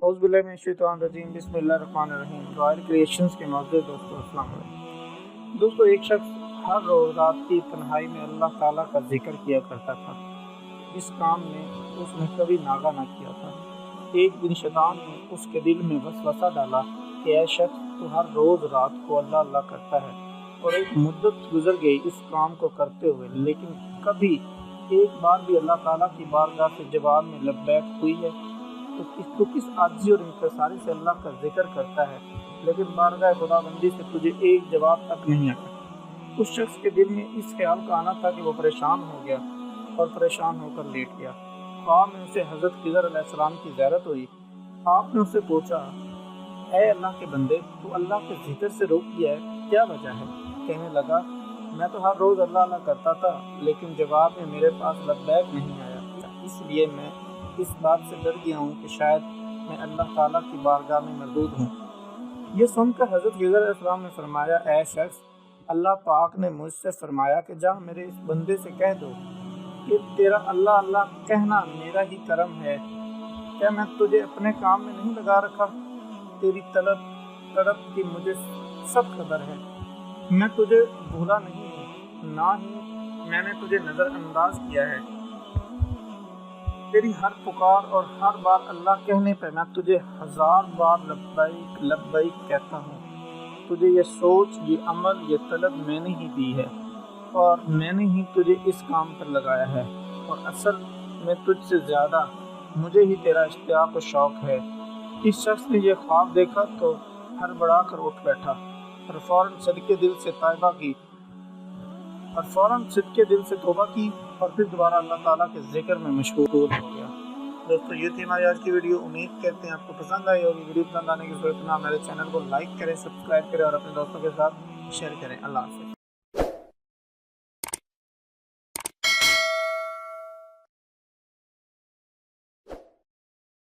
اعوذ باللہ من الشیطان الرجیم بسم اللہ الرحمن الرحیم۔ رائل کریشنز کے معزز دوستو السلام علیکم۔ دوستو، ایک شخص ہر روز رات کی تنہائی میں اللہ تعالیٰ کا ذکر کیا کرتا تھا۔ اس کام میں اس نے کبھی ناغہ نہ کیا تھا۔ ایک دن شیطان نے اس کے دل میں وسوسہ ڈالا کہ اے شخص، تو ہر روز رات کو اللہ اللہ کرتا ہے، اور ایک مدت گزر گئی اس کام کو کرتے ہوئے، لیکن کبھی ایک بار بھی اللہ تعالیٰ کی بارگاہ سے جواب میں لبیک ہوئی ہے؟ تو کس عاجزی اور انکساری سے اللہ کا ذکر کرتا ہے، لیکن بارگاہ خداوندی سے تجھے ایک جواب تک نہیں آتا۔ اس شخص کے دل میں اس خیال کا آنا تھا کہ وہ پریشان ہو گیا اور پریشان ہو کر لیٹ گیا۔ خواب میں اسے حضرت خضر علیہ السلام کی زیارت ہوئی۔ آپ نے اس سے پوچھا، اے اللہ کے بندے، تو اللہ کے ذکر سے روک گیا ہے، کیا وجہ ہے؟ کہنے لگا، میں تو ہر روز اللہ اللہ کرتا تھا، لیکن جواب میں میرے پاس لبیک نہیں آیا، اس لیے میں اس بات سے ڈر گیا ہوں کہ شاید میں اللہ تعالیٰ کی بارگاہ میں مردود ہوں۔ یہ سن کر حضرت خضر علیہ السلام نے فرمایا، اے شخص، اللہ پاک نے مجھ سے فرمایا کہ جا میرے اس بندے سے کہہ دو کہ تیرا اللہ اللہ کہنا میرا ہی کرم ہے۔ کیا میں تجھے اپنے کام میں نہیں لگا رکھا؟ تیری تڑپ کی مجھے سب خبر ہے۔ میں تجھے بھولا نہیں ہوں، نہ ہی میں نے تجھے نظر انداز کیا ہے۔ تیری ہر پکار اور ہر بار اللہ کہنے پہ میں تجھے 1000 بار لبیک لبیک کہتا ہوں۔ تجھے یہ سوچ، یہ عمل، یہ طلب میں نے ہی دی ہے، اور میں نے ہی تجھے اس کام پر لگایا ہے، اور اصل میں تجھ سے زیادہ مجھے ہی تیرا اشتیاق و شوق ہے۔ اس شخص نے یہ خواب دیکھا تو ہڑبڑا کر اٹھ بیٹھا اور فوراً صدقے دل سے توبہ کی اور پھر دوبارہ اللہ تعالیٰ کے ذکر میں مشغول ہو گیا۔ دوستو، یہ تھی ہماری آج کی ویڈیو۔ امید کرتے ہیں آپ کو پسند آئی ہوگی۔ ویڈیو پسند آنے کی صورت میں آپ میرے چینل کو لائک کریں، سبسکرائب کریں اور اپنے دوستوں کے ساتھ شیئر کریں۔ اللہ حافظ۔